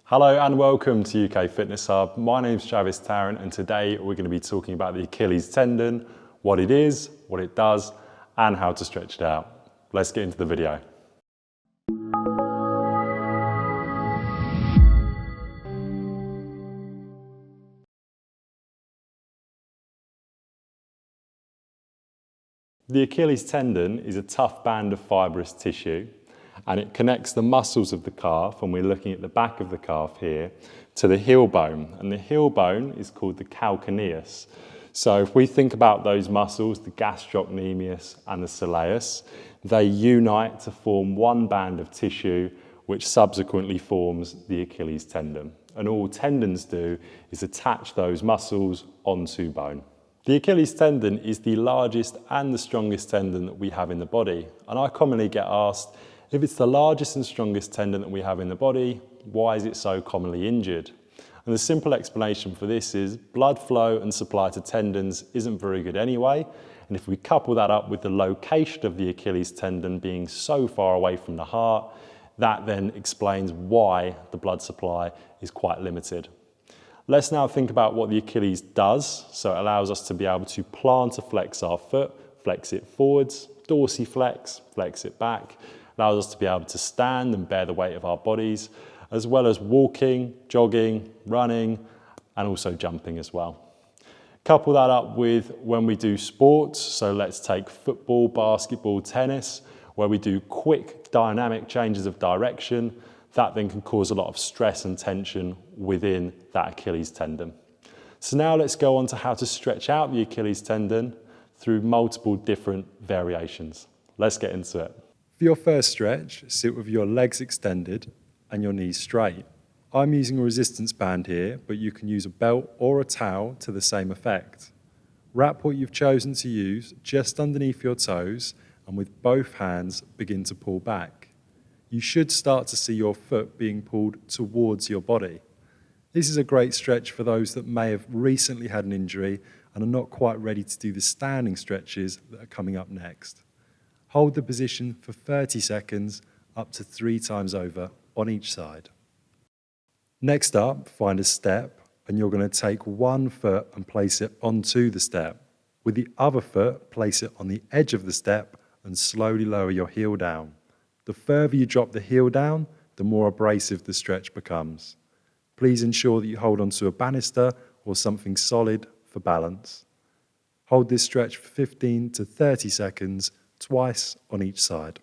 Hello and welcome to UK Fitness Hub. My name's Travis Tarrant and today we're going to be talking about the Achilles tendon, what it is, what it does and how to stretch it out. Let's get into the video. The Achilles tendon is a tough band of fibrous tissue and it connects the muscles of the calf, and we're looking at the back of the calf here, to the heel bone. And the heel bone is called the calcaneus. So if we think about those muscles, the gastrocnemius and the soleus, they unite to form one band of tissue which subsequently forms the Achilles tendon. And all tendons do is attach those muscles onto bone. The Achilles tendon is the largest and the strongest tendon that we have in the body. And I commonly get asked, if it's the largest and strongest tendon that we have in the body, why is it so commonly injured? And the simple explanation for this is blood flow and supply to tendons isn't very good anyway. And if we couple that up with the location of the Achilles tendon being so far away from the heart, that then explains why the blood supply is quite limited. Let's now think about what the Achilles does. So it allows us to be able to plantar flex our foot, flex it forwards, dorsiflex, flex it back. Allows us to be able to stand and bear the weight of our bodies, as well as walking, jogging, running, and also jumping as well. Couple that up with when we do sports, so let's take football, basketball, tennis, where we do quick dynamic changes of direction, that then can cause a lot of stress and tension within that Achilles tendon. So now let's go on to how to stretch out the Achilles tendon through multiple different variations. Let's get into it. For your first stretch, sit with your legs extended and your knees straight. I'm using a resistance band here, but you can use a belt or a towel to the same effect. Wrap what you've chosen to use just underneath your toes and with both hands begin to pull back. You should start to see your foot being pulled towards your body. This is a great stretch for those that may have recently had an injury and are not quite ready to do the standing stretches that are coming up next. Hold the position for 30 seconds, up to 3 times over on each side. Next up, find a step, and you're going to take one foot and place it onto the step. With the other foot, place it on the edge of the step and slowly lower your heel down. The further you drop the heel down, the more abrasive the stretch becomes. Please ensure that you hold onto a banister or something solid for balance. Hold this stretch for 15 to 30 seconds, twice on each side.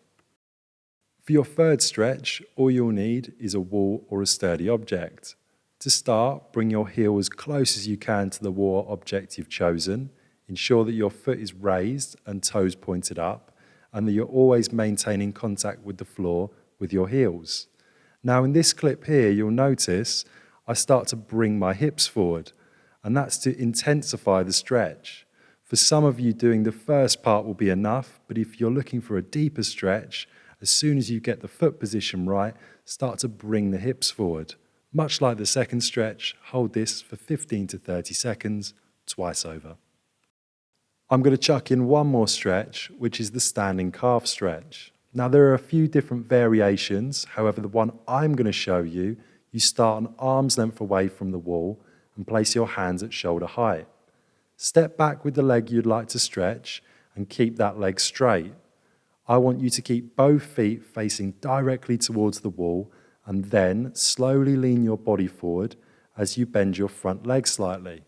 For your third stretch, all you'll need is a wall or a sturdy object. To start, bring your heel as close as you can to the wall or object you've chosen. Ensure that your foot is raised and toes pointed up, and that you're always maintaining contact with the floor with your heels. Now in this clip here, you'll notice I start to bring my hips forward, and that's to intensify the stretch. For some of you, doing the first part will be enough, but if you're looking for a deeper stretch, as soon as you get the foot position right, start to bring the hips forward. Much like the second stretch, hold this for 15 to 30 seconds, twice over. I'm going to chuck in one more stretch, which is the standing calf stretch. Now there are a few different variations, however the one I'm going to show you, you start an arm's length away from the wall and place your hands at shoulder height. Step back with the leg you'd like to stretch and keep that leg straight. I want you to keep both feet facing directly towards the wall and then slowly lean your body forward as you bend your front leg slightly.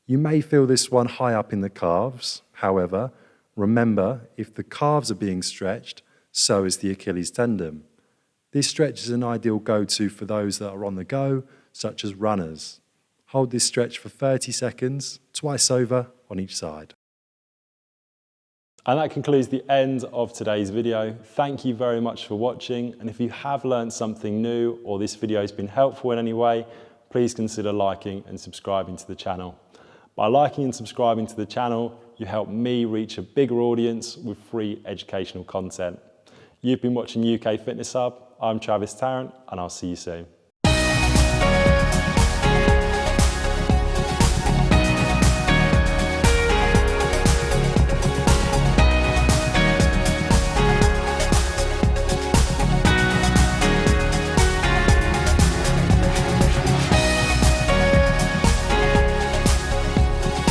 You may feel this one high up in the calves. However, remember, if the calves are being stretched, so is the Achilles tendon. This stretch is an ideal go-to for those that are on the go, such as runners. Hold this stretch for 30 seconds, twice over on each side. And that concludes the end of today's video. Thank you very much for watching. And if you have learned something new or this video has been helpful in any way, please consider liking and subscribing to the channel. By liking and subscribing to the channel, you help me reach a bigger audience with free educational content. You've been watching UK Fitness Hub. I'm Travis Tarrant, and I'll see you soon.